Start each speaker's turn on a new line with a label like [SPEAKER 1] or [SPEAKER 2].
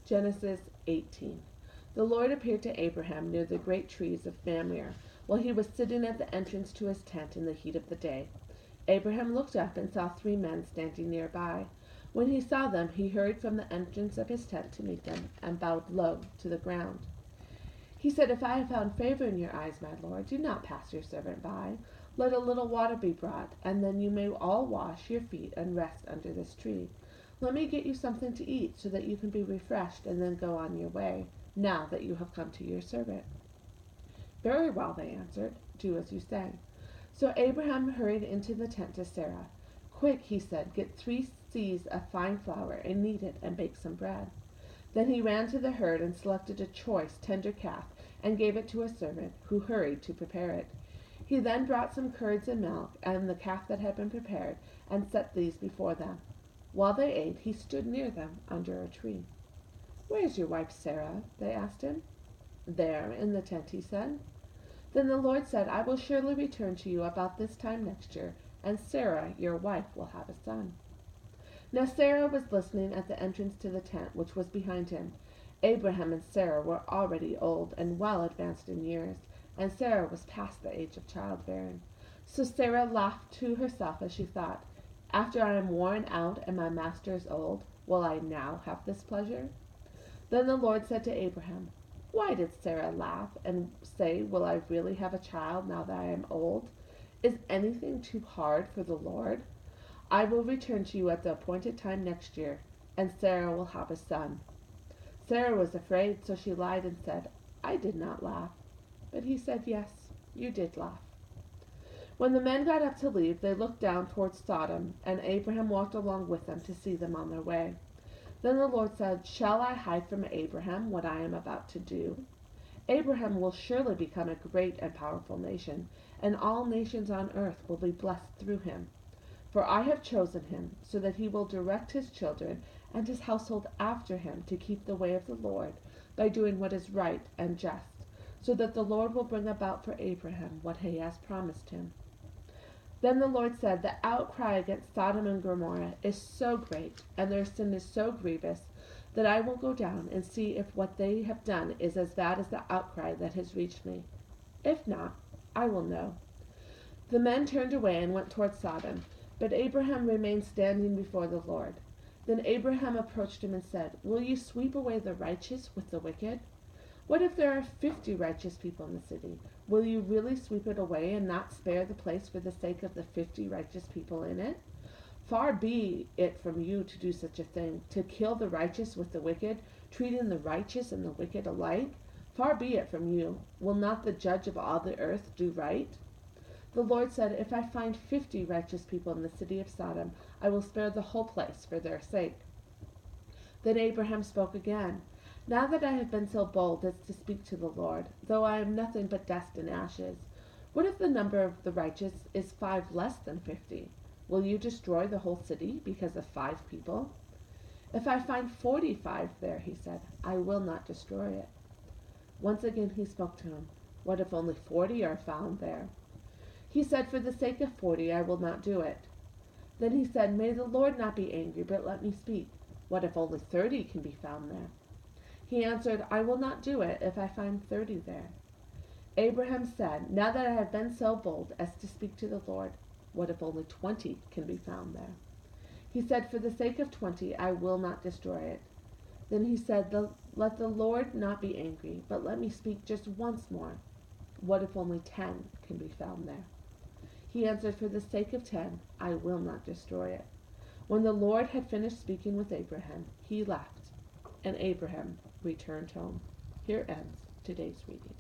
[SPEAKER 1] Genesis 18. The Lord appeared to Abraham near the great trees of Mamre, while he was sitting at the entrance to his tent in the heat of the day. Abraham looked up and saw 3 men standing nearby. When he saw them, he hurried from the entrance of his tent to meet them and bowed low to the ground. He said, "If I have found favor in your eyes, my lord, do not pass your servant by. Let a little water be brought, and then you may all wash your feet and rest under this tree. Let me get you something to eat, so that you can be refreshed and then go on your way, now that you have come to your servant." "Very well," they answered. "Do as you say." So Abraham hurried into the tent to Sarah. "Quick," he said, "get 3 seahs of fine flour and knead it and bake some bread." Then he ran to the herd and selected a choice, tender calf and gave it to a servant, who hurried to prepare it. He then brought some curds and milk and the calf that had been prepared and set these before them. While they ate, he stood near them under a tree. "Where is your wife Sarah?" they asked him. "There, in the tent," he said. Then the Lord said, "I will surely return to you about this time next year, and Sarah, your wife, will have a son." Now Sarah was listening at the entrance to the tent, which was behind him. Abraham and Sarah were already old and well advanced in years, and Sarah was past the age of childbearing. So Sarah laughed to herself as she thought, "After I am worn out and my master is old, will I now have this pleasure?" Then the Lord said to Abraham, "Why did Sarah laugh and say, 'Will I really have a child now that I am old?' Is anything too hard for the Lord? I will return to you at the appointed time next year, and Sarah will have a son." Sarah was afraid, so she lied and said, "I did not laugh." But he said, "Yes, you did laugh." When the men got up to leave, they looked down towards Sodom, and Abraham walked along with them to see them on their way. Then the Lord said, "Shall I hide from Abraham what I am about to do? Abraham will surely become a great and powerful nation, and all nations on earth will be blessed through him. For I have chosen him, so that he will direct his children and his household after him to keep the way of the Lord, by doing what is right and just, so that the Lord will bring about for Abraham what he has promised him." Then the Lord said, "The outcry against Sodom and Gomorrah is so great, and their sin is so grievous, that I will go down and see if what they have done is as bad as the outcry that has reached me. If not, I will know." The men turned away and went toward Sodom, but Abraham remained standing before the Lord. Then Abraham approached him and said, "Will you sweep away the righteous with the wicked? What if there are 50 righteous people in the city? Will you really sweep it away and not spare the place for the sake of the 50 righteous people in it? Far be it from you to do such a thing, to kill the righteous with the wicked, treating the righteous and the wicked alike. Far be it from you. Will not the judge of all the earth do right?" The Lord said, "If I find 50 righteous people in the city of Sodom, I will spare the whole place for their sake." Then Abraham spoke again, "Now that I have been so bold as to speak to the Lord, though I am nothing but dust and ashes, what if the number of the righteous is 5 less than 50? Will you destroy the whole city because of 5 people? If I find 45 there," he said, "I will not destroy it." Once again he spoke to him, "What if only 40 are found there?" He said, "For the sake of 40 I will not do it." Then he said, "May the Lord not be angry, but let me speak. What if only 30 can be found there?" He answered, "I will not do it if I find 30 there." Abraham said, "Now that I have been so bold as to speak to the Lord, what if only 20 can be found there?" He said, "For the sake of 20 I will not destroy it." Then he said, "Let the Lord not be angry, but let me speak just once more. What if only 10 can be found there?" He answered, "For the sake of 10 I will not destroy it." When the Lord had finished speaking with Abraham, he left, and Abraham returned home. Here ends today's reading.